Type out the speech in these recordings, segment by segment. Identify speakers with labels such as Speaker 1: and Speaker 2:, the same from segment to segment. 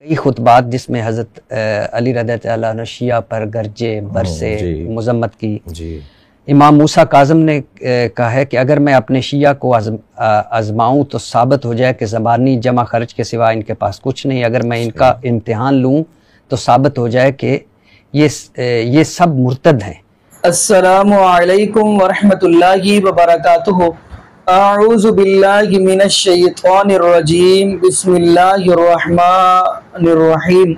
Speaker 1: کئی خطبات جس میں حضرت علی رضی اللہ عنہ شیعہ پر گرجے برسے مذمت کی. امام موسیٰ کاظم نے کہا ہے کہ اگر میں اپنے شیعہ کو آزماؤں تو ثابت ہو جائے کہ زبانی جمع خرچ کے سوا ان کے پاس کچھ نہیں. اگر میں ان کا امتحان لوں تو ثابت ہو جائے کہ یہ سب مرتد ہیں.
Speaker 2: السلام علیکم ورحمۃ اللہ وبرکاتہ. اعوذ باللہ من الشیطان الرجیم. بسم اللہ الرحمن الرحیم.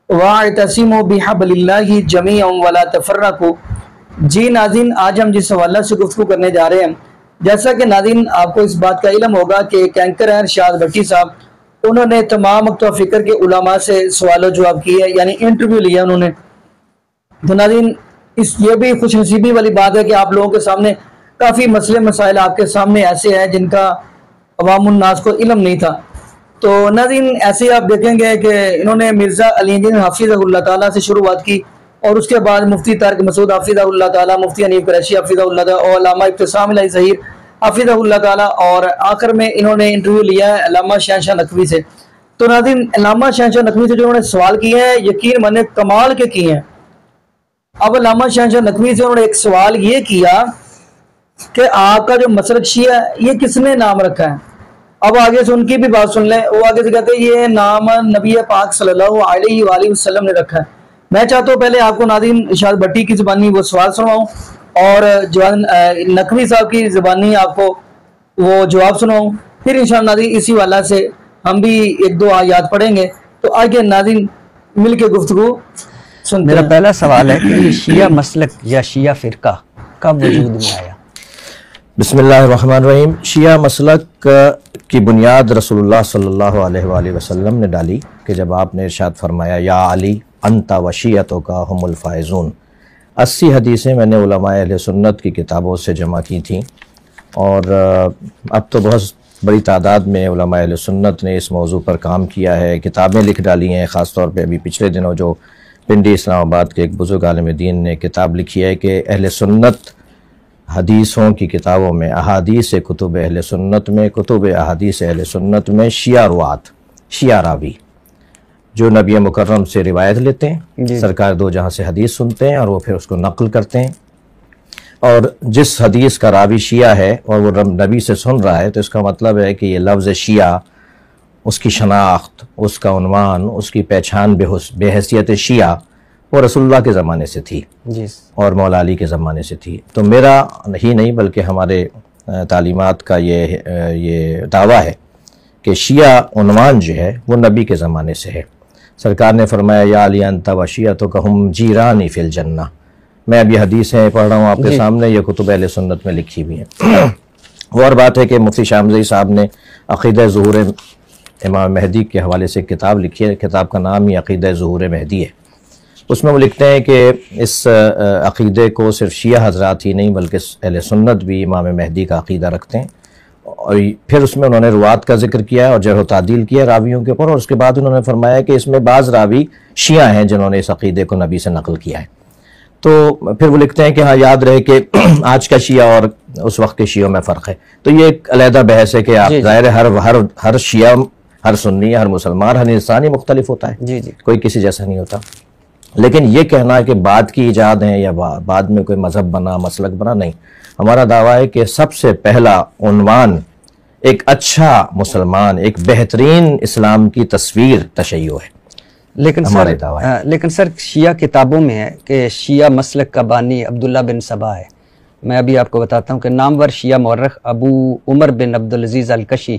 Speaker 2: واعتصموا بحبل اللہ جمیعا ولا تفرقوا. جی ناظرین، آج ہم جس حوالہ سے گفتگو کرنے جا رہے ہیں، جیسا کہ ناظرین آپ کو اس بات کا علم ہوگا کہ ایک اینکر ہیں ارشاد بھٹی صاحب، انہوں نے تمام مکتبہ فکر کے علماء سے سوال و جواب کیے، یعنی انٹرویو لیا انہوں نے. تو ناظرین یہ بھی خوش نصیبی والی بات ہے کہ آپ لوگوں کے سامنے کافی مسئلے مسائل آپ کے سامنے ایسے ہیں جن کا عوام الناس کو علم نہیں تھا. تو ناظرین ایسے ہی آپ دیکھیں گے کہ انہوں نے مرزا علی الدین حفیظہ اللہ تعالیٰ سے شروعات کی، اور اس کے بعد مفتی طارق مسعود حفیظہ اللہ تعالیٰ، مفتی حنیف قریشی حفیظہ اللہ تعالیٰ، اور علامہ ابتسام الہی ظہیر حفیظہ اللہ تعالیٰ، اور آخر میں انہوں نے انٹرویو لیا ہے علامہ شہنشاہ نقوی سے. تو ناظرین علامہ شہنشاہ نقوی سے جو انہوں نے سوال کیے ہیں، یقین مانے کمال کے کیے ہیں. اب علامہ شہنشاہ نقوی سے انہوں نے ایک سوال یہ کیا کہ آپ کا جو مسلک شیعہ ہے یہ کس نے نام رکھا ہے. اب آگے سے ان کی بھی بات سن لیں. وہ آگے سے کہتے ہیں یہ نام نبی پاک صلی اللہ علیہ وآلہ وسلم نے رکھا ہے. میں چاہتا ہوں پہلے آپ کو ناظرین ارشاد بھٹی کی زبانی وہ سوال سنواؤں، اور نقوی صاحب کی زبانی آپ کو وہ جواب سنواؤں، پھر انشاءاللہ ناظرین اسی والا سے ہم بھی ایک دو آیات پڑھیں گے. تو آگے ناظرین مل کے گفتگو سنتے ہیں.
Speaker 1: میرا پہلا سوال ہے کہ یہ شیعہ مسلک یا شیعہ فرقہ کب وجود میں آیا؟
Speaker 3: بسم اللہ الرحمن الرحیم. شیعہ مسلک کی بنیاد رسول اللہ صلی اللہ علیہ وآلہ وسلم نے ڈالی کہ جب آپ نے ارشاد فرمایا یا علی انت و شیعتک ہم الفائزون. 80 حدیثیں میں نے علماء اہل سنت کی کتابوں سے جمع کی تھیں، اور اب تو بہت بڑی تعداد میں علماء اہل سنت نے اس موضوع پر کام کیا ہے، کتابیں لکھ ڈالی ہیں. خاص طور پہ ابھی پچھلے دنوں جو پنڈی اسلام آباد کے ایک بزرگ عالم دین نے کتاب لکھی ہے کہ اہل سنت حدیثوں کی کتابوں میں، احادیث کتب اہل سنت میں، کتب احادیث اہل سنت میں شیعہ روات، شیعہ راوی جو نبی مکرم سے روایت لیتے ہیں، سرکار دو جہاں سے حدیث سنتے ہیں اور وہ پھر اس کو نقل کرتے ہیں. اور جس حدیث کا راوی شیعہ ہے اور وہ نبی سے سن رہا ہے تو اس کا مطلب ہے کہ یہ لفظ شیعہ، اس کی شناخت، اس کا عنوان، اس کی پہچان بے حیثیت شیعہ وہ رسول اللہ کے زمانے سے تھی اور مولا علی کے زمانے سے تھی. تو میرا ہی نہیں بلکہ ہمارے تعلیمات کا یہ دعویٰ ہے کہ شیعہ عنوان جو ہے وہ نبی کے زمانے سے ہے. سرکار نے فرمایا یا علی انت و شیعتک ہم جیرانی فی الجنہ. میں اب یہ حدیثیں پڑھ رہا ہوں آپ کے سامنے، یہ کتب اہل سنت میں لکھی ہوئی ہیں. وہ اور بات ہے کہ مفتی شامزئی صاحب نے عقیدہ ظہور امام مہدی کے حوالے سے کتاب لکھی ہے. کتاب کا نام ہی عقیدہ ظہور مہدی ہے. اس میں وہ لکھتے ہیں کہ اس عقیدے کو صرف شیعہ حضرات ہی نہیں بلکہ اہل سنت بھی امام مہدی کا عقیدہ رکھتے ہیں. اور پھر اس میں انہوں نے روات کا ذکر کیا ہے اور جرح و تعدیل کیا ہے راویوں کے اوپر، اور اس کے بعد انہوں نے فرمایا کہ اس میں بعض راوی شیعہ ہیں جنہوں نے اس عقیدے کو نبی سے نقل کیا ہے. تو پھر وہ لکھتے ہیں کہ ہاں یاد رہے کہ آج کا شیعہ اور اس وقت کے شیعوں میں فرق ہے. تو یہ ایک علیحدہ بحث ہے کہ آپ ظاہر ہے ہر شیعہ، ہر سنی، ہر مسلمان، ہر انسان ہی مختلف ہوتا ہے، کوئی کسی جیسا نہیں ہوتا. لیکن یہ کہنا کہ بعد کی ایجاد ہے یا بعد میں کوئی مذہب بنا، مسلک بنا، نہیں. ہمارا دعویٰ ہے کہ سب سے پہلا عنوان ایک اچھا مسلمان، ایک بہترین اسلام کی تصویر تشیع ہے.
Speaker 1: لیکن سر شیعہ کتابوں میں ہے کہ شیعہ مسلک کا بانی عبداللہ بن سبا ہے. میں ابھی آپ کو بتاتا ہوں کہ نامور شیعہ مورخ ابو عمر بن عبدالعزیز الکشی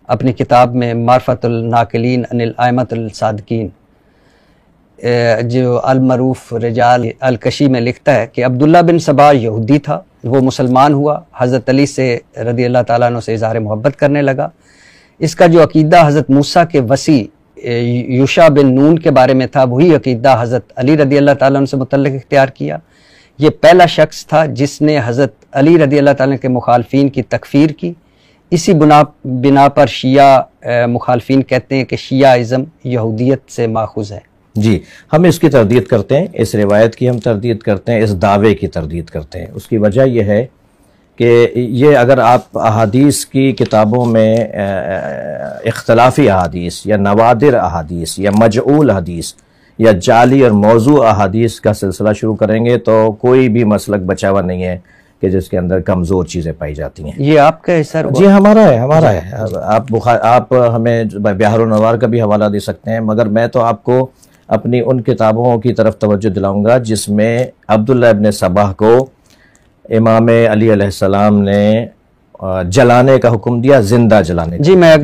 Speaker 1: اپنی کتاب میں معرفت الناقلین عن الائمۃ الصادقین جو المعروف رجال الکشی میں لکھتا ہے کہ عبداللہ بن سبا یہودی تھا. وہ مسلمان ہوا، حضرت علی سے رضی اللہ تعالیٰ عنہ سے اظہار محبت کرنے لگا. اس کا جو عقیدہ حضرت موسیٰ کے وصی یوشع بن نون کے بارے میں تھا، وہی عقیدہ حضرت علی رضی اللہ تعالیٰ عنہ سے متعلق اختیار کیا. یہ پہلا شخص تھا جس نے حضرت علی رضی اللہ تعالیٰ کے مخالفین کی تکفیر کی. اسی بنا پر شیعہ مخالفین کہتے ہیں کہ شیعہ ازم یہودیت سے ماخوذ ہے.
Speaker 3: جی، ہم اس کی تردید کرتے ہیں، اس روایت کی ہم تردید کرتے ہیں، اس دعوے کی تردید کرتے ہیں. اس کی وجہ یہ ہے کہ یہ اگر آپ احادیث کی کتابوں میں اختلافی احادیث یا نوادر احادیث یا مجعول حدیث یا جعلی اور موضوع احادیث کا سلسلہ شروع کریں گے تو کوئی بھی مسلک بچا ہوا نہیں ہے کہ جس کے اندر کمزور چیزیں پائی جاتی ہیں.
Speaker 1: یہ آپ کا ہے سر؟
Speaker 3: جی ہمارا ہے. آپ ہمیں بحر النوار کا بھی حوالہ دے سکتے ہیں، مگر میں تو آپ کو اپنی ان کتابوں کی طرف توجہ دلاؤں گا جس میں عبداللہ ابن صباح کو امام علی علیہ السلام نے جلانے کا حکم دیا، زندہ جلانے کا.
Speaker 1: جی میں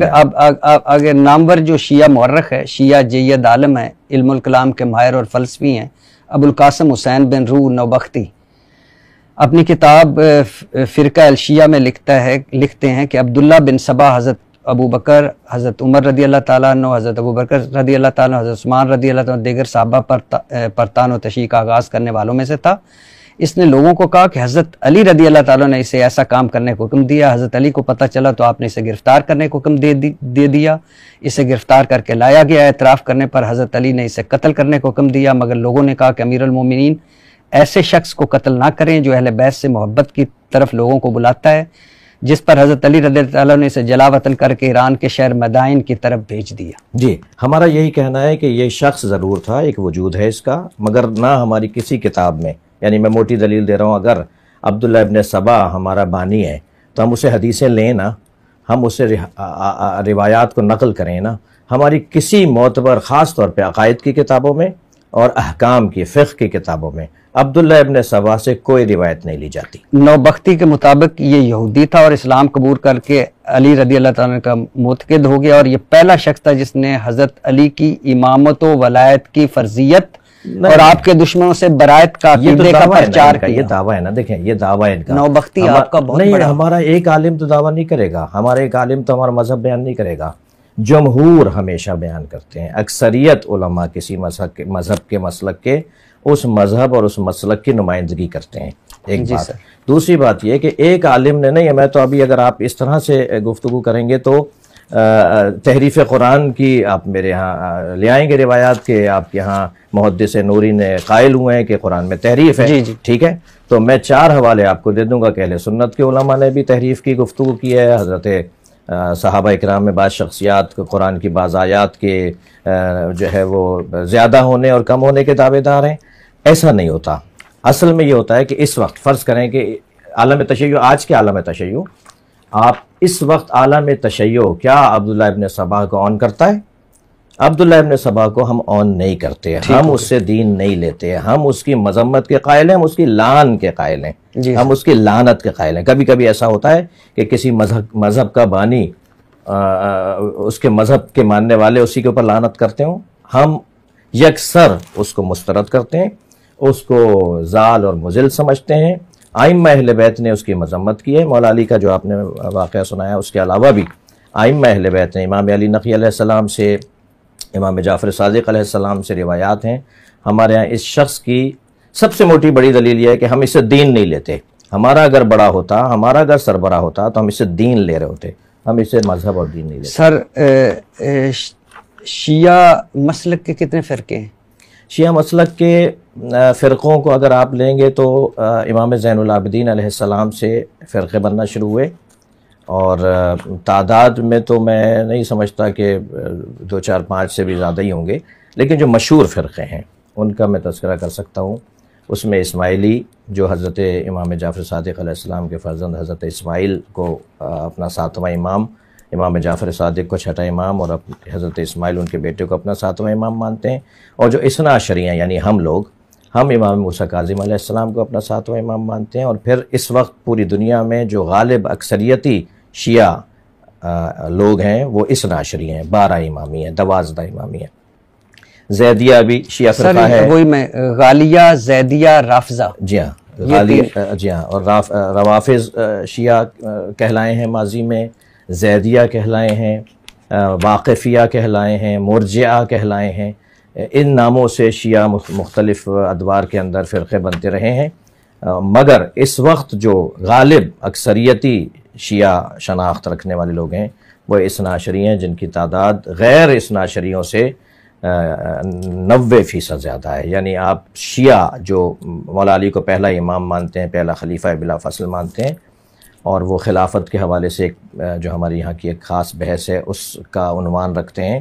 Speaker 1: اگر نامور جو شیعہ مورخ ہے، شیعہ جید عالم ہے، علم الکلام کے ماہر اور فلسفی ہیں، ابو القاسم حسین بن روح نوبختی اپنی کتاب فرقہ الشیعہ میں لکھتے ہیں کہ عبداللہ بن صباح حضرت ابو بکر، حضرت عمر رضی اللہ تعالیٰ عنہ، حضرت ابو بکر رضی اللہ تعالیٰ عنہ، حضرت عثمان رضی اللہ تعالیٰ عنہ، دیگر صحابہ پر تان و تشیع کا آغاز کرنے والوں میں سے تھا. اس نے لوگوں کو کہا کہ حضرت علی رضی اللہ تعالیٰ نے اسے ایسا کام کرنے کو حکم دیا. حضرت علی کو پتہ چلا تو آپ نے اسے گرفتار کرنے کو حکم دے دیا. اسے گرفتار کر کے لایا گیا. اعتراف کرنے پر حضرت علی نے اسے قتل کرنے کو حکم دیا، مگر لوگوں نے کہا کہ امیر المومنین ایسے شخص کو قتل نہ کریں جو اہل بیت سے محبت کی طرف لوگوں کو بلاتا ہے، جس پر حضرت علی رضی اللہ تعالیٰ نے اسے جلا وطن کر کے ایران کے شہر مدائن کی طرف بھیج دیا.
Speaker 3: جی ہمارا یہی کہنا ہے کہ یہ شخص ضرور تھا، ایک وجود ہے اس کا، مگر نہ ہماری کسی کتاب میں، یعنی میں موٹی دلیل دے رہا ہوں، اگر عبداللہ ابن صباح ہمارا بانی ہے تو ہم اسے حدیثیں لیں نا، ہم اسے روایات کو نقل کریں نا. ہماری کسی معتبر خاص طور پہ عقائد کی کتابوں میں اور احکام کی فقہ کی کتابوں میں عبداللہ ابن صباح سے کوئی روایت نہیں لی جاتی.
Speaker 1: نوبختی کے مطابق یہ یہودی تھا اور اسلام قبول کر کے علی رضی اللہ تعالیٰ کا معتقد ہو گیا، اور یہ پہلا شخص تھا جس نے حضرت علی کی امامت و ولایت کی فرضیت اور آپ کے دشمنوں سے برائت کا عقیدے کا پرچار کیا.
Speaker 3: یہ دعویٰ ہے نا، دیکھیں یہ دعویٰ ہے ان کا.
Speaker 1: نوبختی آپ کا بہت
Speaker 3: نہیں،
Speaker 1: بڑا.
Speaker 3: ہمارا ایک عالم تو دعویٰ نہیں کرے گا، ہمارا ایک عالم تو ہمارا مذہب بیان نہیں کرے گا. جمہور ہمیشہ بیان کرتے ہیں، اکثریت علماء کسی مذہب کے مسلک کے اس مذہب اور اس مسلک کی نمائندگی کرتے ہیں. ایک بات. دوسری بات یہ کہ ایک عالم نے نہیں، میں تو ابھی اگر آپ اس طرح سے گفتگو کریں گے تو تحریف قرآن کی آپ میرے ہاں لے آئیں گے روایات کے آپ کے ہاں محدث نوری نے قائل ہوئے ہیں کہ قرآن میں تحریف ہے. ٹھیک ہے، تو میں 4 حوالے آپ کو دے دوں گا کہ اہل سنت کے علماء نے بھی تحریف کی گفتگو کی ہے. حضرت صحابہ اکرام میں بعض شخصیات قرآن کی بعض آیات کے جو ہے وہ زیادہ ہونے اور کم ہونے کے دعوے دار ہیں. ایسا نہیں ہوتا. اصل میں یہ ہوتا ہے کہ اس وقت فرض کریں کہ عالم تشیع، آج کے عالم تشیع، آپ اس وقت عالم تشیع کیا عبداللہ ابن صباح کو آن کرتا ہے؟ عبداللہ ابن صباح کو ہم آن نہیں کرتے، ہم اس سے دین نہیں لیتے، ہم اس کی مذمت کے قائل ہیں، ہم اس کی لعن کے قائل ہیں، ہم اس کی لعنت کے قائل ہیں. کبھی کبھی ایسا ہوتا ہے کہ کسی مذہب کا بانی اس کے مذہب کے ماننے والے اسی کے اوپر لعنت کرتے ہوں، ہم یکسر اس کو مسترد کرتے ہیں، اس کو ضال اور مضل سمجھتے ہیں. ائمہ اہل بیت نے اس کی مذمت کی ہے. مولا علی کا جو آپ نے واقعہ سنایا، اس کے علاوہ بھی ائمہ اہل بیت نے امام علی نقی علیہ السلام سے، امام جعفر صادق علیہ السلام سے روایات ہیں. ہمارے ہاں اس شخص کی سب سے موٹی بڑی دلیل یہ ہے کہ ہم اس سے دین نہیں لیتے. ہمارا اگر بڑا ہوتا، ہمارا اگر سربراہ ہوتا تو ہم اس سے دین لے رہے ہوتے، ہم اس سے مذہب اور دین نہیں لیتے.
Speaker 1: سر شیعہ مسلک کے کتنے فرقے ہیں؟
Speaker 3: شیعہ مسلک کے فرقوں کو اگر آپ لیں گے تو امام زین العابدین علیہ السلام سے فرقے بننا شروع ہوئے، اور تعداد میں تو میں نہیں سمجھتا کہ 2 4 5 سے بھی زیادہ ہی ہوں گے، لیکن جو مشہور فرقے ہیں ان کا میں تذکرہ کر سکتا ہوں. اس میں اسماعیلی، جو حضرت امام جعفر صادق علیہ السلام کے فرزند حضرت اسماعیل کو اپنا 7واں امام، امام جعفر صادق کو 6واں امام، اور حضرت اسماعیل ان کے بیٹے کو اپنا 7واں امام مانتے ہیں. اور جو اثنا عشری ہیں یعنی ہم لوگ، ہم امام موسیٰ کاظم علیہ السلام کو اپنا 7واں امام مانتے ہیں. اور پھر اس وقت پوری دنیا میں جو غالب اکثریتی شیعہ لوگ ہیں وہ اثنا عشری ہیں، 12 امامی ہیں، 12 امامی ہیں. زیدیہ بھی شیعہ فرقہ ہے.
Speaker 1: وہی میں غالیہ، زیدیہ، رافضہ.
Speaker 3: جی ہاں، جی ہاں. اور روافظ شیعہ کہلائے ہیں ماضی میں، زیدیہ کہلائے ہیں، واقفیہ کہلائے ہیں، مرجعہ کہلائے ہیں. ان ناموں سے شیعہ مختلف ادوار کے اندر فرقے بنتے رہے ہیں. مگر اس وقت جو غالب اکثریتی شیعہ شناخت رکھنے والے لوگ ہیں وہ اثنا عشری ہیں، جن کی تعداد غیر اثنا عشریوں سے 90% زیادہ ہے. یعنی آپ شیعہ جو مولا علی کو پہلا امام مانتے ہیں، پہلا خلیفہ بلا فصل مانتے ہیں، اور وہ خلافت کے حوالے سے جو ہماری یہاں کی ایک خاص بحث ہے اس کا عنوان رکھتے ہیں۔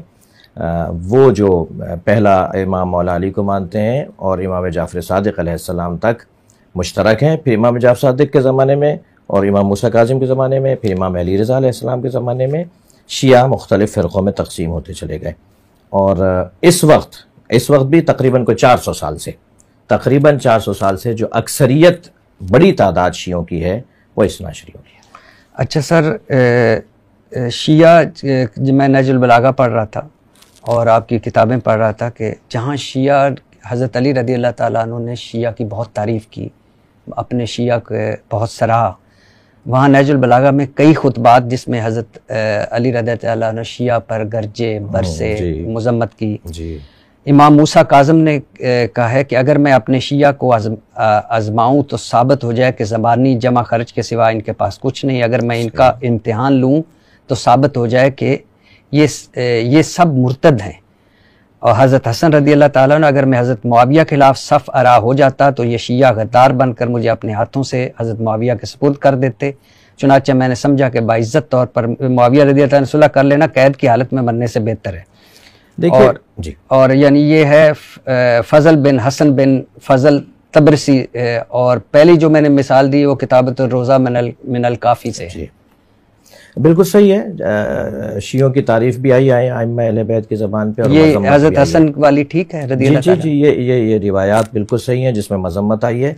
Speaker 3: وہ جو پہلا امام مولا علی کو مانتے ہیں اور امام جعفر صادق علیہ السلام تک مشترک ہیں، پھر امام جعفر صادق کے زمانے میں اور امام موسیٰ کاظم کے زمانے میں، پھر امام علی رضا علیہ السلام کے زمانے میں شیعہ مختلف فرقوں میں تقسیم ہوتے چلے گئے۔ اور اس وقت بھی تقریباً کوئی 400 سال سے، تقریباً 400 سال سے جو اکثریت بڑی تعداد شیعوں کی ہے وہ اثنا عشریوں کی ہے۔
Speaker 1: اچھا سر، شیعہ میں نہج البلاغہ پڑھ رہا تھا اور آپ کی کتابیں پڑھ رہا تھا کہ جہاں شیعہ حضرت علی رضی اللہ تعالیٰ عنہ نے شیعہ کی بہت تعریف کی، اپنے شیعہ کے بہت سراہا، وہاں نہج البلاغہ میں کئی خطبات جس میں حضرت علی رضی اللہ عنہ شیعہ پر گرجے برسے مذمت کی۔ امام موسیٰ کاظم نے کہا ہے کہ اگر میں اپنے شیعہ کو آزماؤں تو ثابت ہو جائے کہ زبانی جمع خرچ کے سوا ان کے پاس کچھ نہیں، اگر میں ان کا امتحان لوں تو ثابت ہو جائے کہ یہ سب مرتد ہیں۔ اور حضرت حسن رضی اللہ تعالیٰ عنہ، اگر میں حضرت معاویہ کے خلاف صف آرا ہو جاتا تو یہ شیعہ غدار بن کر مجھے اپنے ہاتھوں سے حضرت معاویہ کے سپرد کر دیتے، چنانچہ میں نے سمجھا کہ باعزت طور پر معاویہ رضی اللہ تعالیٰ عنہ صلح کر لینا قید کی حالت میں مرنے سے بہتر ہے۔ اور یعنی یہ ہے فضل بن حسن بن فضل تبرسی، اور پہلی جو میں نے مثال دی وہ کتابت الروضہ من الکافی سے۔
Speaker 3: بالکل صحیح ہے، شیعوں کی تعریف بھی آئی ہے ائمہ اہل بیت کی زبان پہ، اور
Speaker 1: یہ حضرت حسن والی ٹھیک ہے رضی اللہ تعالیٰ؟
Speaker 3: جی یہ روایات بالکل صحیح ہیں جس میں مذمت آئی ہے،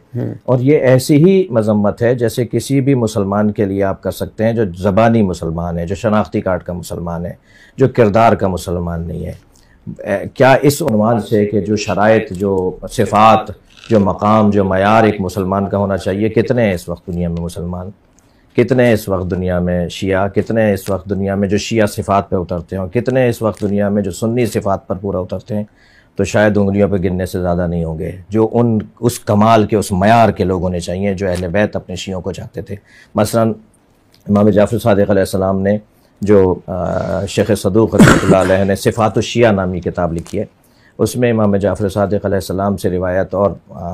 Speaker 3: اور یہ ایسی ہی مذمت ہے جیسے کسی بھی مسلمان کے لیے آپ کر سکتے ہیں جو زبانی مسلمان ہے، جو شناختی کارڈ کا مسلمان ہے، جو کردار کا مسلمان نہیں ہے۔ کیا اس عنوان سے کہ جو شرائط، جو صفات، جو مقام، جو معیار ایک مسلمان کا ہونا چاہیے، کتنے ہیں اس وقت دنیا میں مسلمان، کتنے اس وقت دنیا میں شیعہ، کتنے اس وقت دنیا میں جو شیعہ صفات پہ اترتے ہیں، اور کتنے اس وقت دنیا میں جو سنی صفات پر پورا اترتے ہیں، تو شاید انگلیوں پہ گننے سے زیادہ نہیں ہوں گے جو اس کمال کے، اس معیار کے لوگ ہونے چاہیے جو اہل بیت اپنے شیعوں کو چاہتے تھے۔ مثلا امام جعفر صادق علیہ السلام نے جو شیخ صدوق رحمۃ اللہ علیہ نے صفات الشیعہ نامی کتاب لکھی ہے، اس میں امام جعفر صادق علیہ السلام سے روایت اور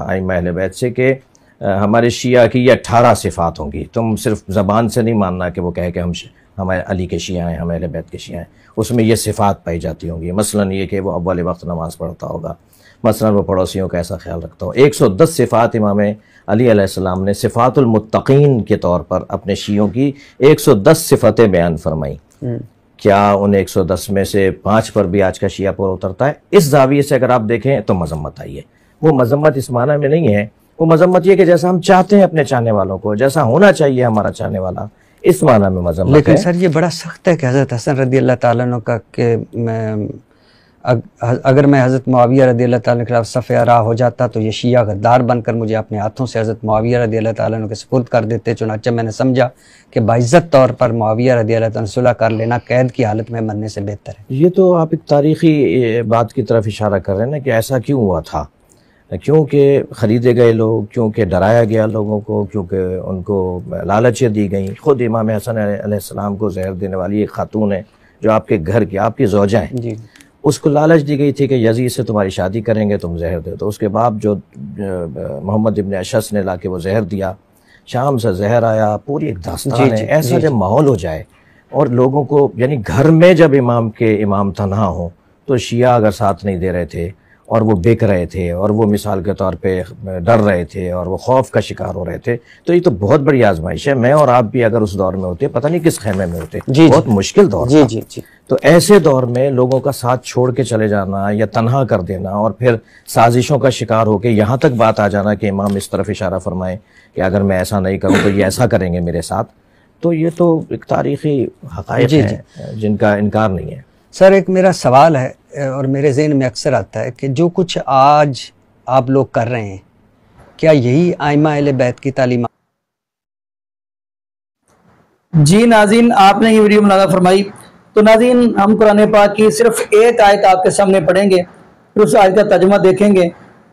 Speaker 3: ائمہ اہل بیت سے کہ ہمارے شیعہ کی یہ 18 صفات ہوں گی، تم صرف زبان سے نہیں ماننا کہ وہ کہے کہ ہم علی کے شیعہ ہیں، ہم اہل بیت کے شیعہ ہیں، اس میں یہ صفات پائی جاتی ہوں گی۔ مثلا یہ کہ وہ اول وقت نماز پڑھتا ہوگا، مثلا وہ پڑوسیوں کا ایسا خیال رکھتا ہو۔ 110 صفات امام علی علیہ السلام نے صفات المتقین کے طور پر اپنے شیعوں کی 110 صفتیں بیان فرمائیں۔ کیا ان 110 میں سے 5 پر بھی آج کا شیعہ پورا اترتا ہے؟ اس زاویے سے اگر آپ دیکھیں تو مذمت آئی ہے۔ وہ مذمت اس معنی میں نہیں ہے، وہ مذمت یہ کہ جیسا ہم چاہتے ہیں اپنے چاہنے والوں کو، جیسا ہونا چاہیے ہمارا چاہنے والا، اس معنی میں مذمت ہے۔
Speaker 1: لیکن سر یہ بڑا سخت ہے کہ حضرت حسن رضی اللہ تعالیٰ عنہ کا کہ اگر میں حضرت معاویہ رضی اللہ تعالیٰ عنہ کے خلاف صف آرا ہو جاتا تو یہ شیعہ غدار بن کر مجھے اپنے ہاتھوں سے حضرت معاویہ رضی اللہ تعالیٰ عنہ کے سپرد کر دیتے، چنانچہ میں نے سمجھا کہ باعزت طور پر معاویہ رضی اللہ تعالیٰ عنہ صلح کر لینا قید کی حالت میں مرنے سے بہتر ہے۔
Speaker 3: یہ تو آپ ایک تاریخی بات کی طرف اشارہ کر رہے ہیں نا کہ ایسا کیوں ہوا تھا، کیونکہ خریدے گئے لوگ، کیونکہ ڈرایا گیا لوگوں کو، کیونکہ ان کو لالچیں دی گئیں۔ خود امام حسن علیہ السلام کو زہر دینے والی ایک خاتون ہے جو آپ کے گھر کی، آپ کی زوجہ ہیں،
Speaker 1: جی،
Speaker 3: اس کو لالچ دی گئی تھی کہ یزید سے تمہاری شادی کریں گے، تم زہر دے۔ تو اس کے بعد جو محمد ابن اشعث نے لا کے وہ زہر دیا، شام سے زہر آیا، پوری ایک داستان ہے۔ ایسا جب ماحول ہو جائے اور لوگوں کو، یعنی گھر میں جب امام تنہا ہوں تو شیعہ اگر ساتھ نہیں دے رہے تھے اور وہ بک رہے تھے اور وہ مثال کے طور پہ ڈر رہے تھے اور وہ خوف کا شکار ہو رہے تھے، تو یہ تو بہت بڑی آزمائش ہے۔ میں اور آپ بھی اگر اس دور میں ہوتے، پتہ نہیں کس خیمے میں ہوتے، بہت مشکل دور تھا۔ تو ایسے دور میں لوگوں کا ساتھ چھوڑ کے چلے جانا یا تنہا کر دینا اور پھر سازشوں کا شکار ہو کے یہاں تک بات آ جانا کہ امام اس طرف اشارہ فرمائیں کہ اگر میں ایسا نہیں کروں تو یہ ایسا کریں گے میرے ساتھ، تو یہ تو ایک تاریخی حقائق ہیں جن کا انکار نہیں ہے۔
Speaker 1: سر ایک میرا سوال ہے اور میرے ذہن میں اکثر آتا ہے کہ جو کچھ آج آپ لوگ کر رہے ہیں، کیا یہی ائمہ اہل بیت کی تعلیمات؟
Speaker 2: جی ناظرین، آپ نے یہ ویڈیو مناظرہ فرمائی، تو ناظرین ہم قرآن پاک کی صرف ایک آیت آپ کے سامنے پڑھیں گے، پھر اس آیت کا ترجمہ دیکھیں گے۔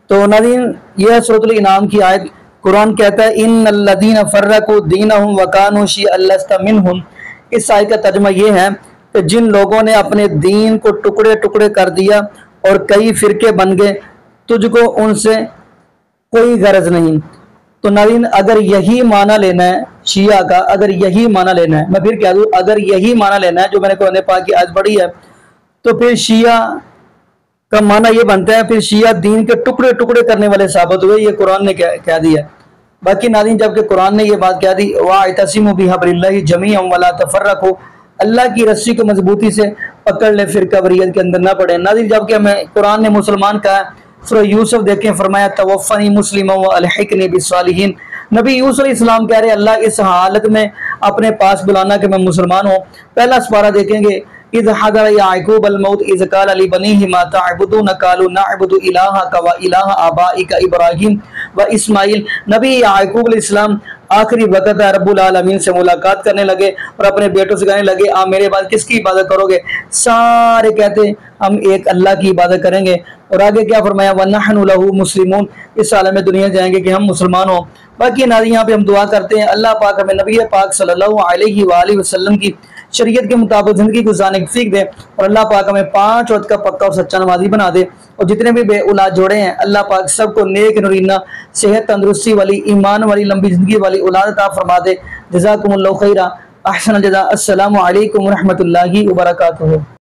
Speaker 2: تو ناظرین یہ سورۃ الانعام کی آیت، قرآن کہتا ہے ان الذین فرقوا دینہم وکانوا شیعا لست منہم۔ اس آیت کا ترجمہ یہ ہے کہ جن لوگوں نے اپنے دین کو ٹکڑے ٹکڑے کر دیا اور کئی فرقے بن گئے، تجھ کو ان سے کوئی غرض نہیں۔ تو ناظرین اگر یہی معنی لینا ہے شیعہ کا، اگر یہی معنی لینا ہے، میں پھر کہہ دوں اگر یہی معنی لینا ہے جو میں نے قرآن پاک کی آیت پڑھی ہے، تو پھر شیعہ کا معنی یہ بنتا ہے پھر شیعہ دین کے ٹکڑے ٹکڑے کرنے والے ثابت ہوئے، یہ قرآن نے کہہ دیا ہے۔ باقی ناظرین جب کہ قرآن نے یہ بات کہہ دی وَاعْتَصِمُوا بِحَبْلِ اللَّهِ جَمِيعًا وَلَا تَفَرَّقُوا، اللہ کی رسی کو مضبوطی سے پکڑ لے، فرقہ واریت کے اندر نہ پڑے۔ ناظرین جب کہ ہمیں قرآن نے مسلمان کہا ہے، سورہ یوسف دیکھیں فرمایا توفنی مسلما والحقنی بالصالحین، نبی یوسف علیہ السلام کہہ رہے اللہ اس حالت میں اپنے پاس بلانا کہ میں مسلمان ہوں۔ پہلا سپارہ دیکھیں گے اذ حضر یعقوب الموت اذ قال لبنیہ ما تعبدون قالوا نعبد الہک والہ آبائک ابراہیم واسماعیل، نبی یعقوب علیہ السلام آخری وقت رب العالمین سے ملاقات کرنے لگے اور اپنے بیٹوں سے کہنے لگے آپ میرے بعد کس کی عبادت کرو گے؟ سارے کہتے ہم ایک اللہ کی عبادت کریں گے، اور آگے کیا فرمایا وَنَحْنُ لَهُ مُسْلِمُونَ، اس عالم دنیا جائیں گے کہ ہم مسلمان ہوں۔ باقی ناظرین یہاں پہ ہم دعا کرتے ہیں اللہ پاک ہمیں نبی پاک صلی اللہ علیہ وآلہ وسلم کی شریعت کے مطابق زندگی گزارنے کی توفیق دے، اور اللہ پاک ہمیں 5 وقت کا پکا اور سچا نمازی بنا دے، اور جتنے بھی بے اولاد جوڑے ہیں اللہ پاک سب کو نیک نورینہ صحت تندرستی والی ایمان والی لمبی زندگی والی اولاد عطا فرما دے۔ جزاکم اللہ خیرہ، احسن الجزاء، السلام علیکم ورحمۃ اللہ وبرکاتہ۔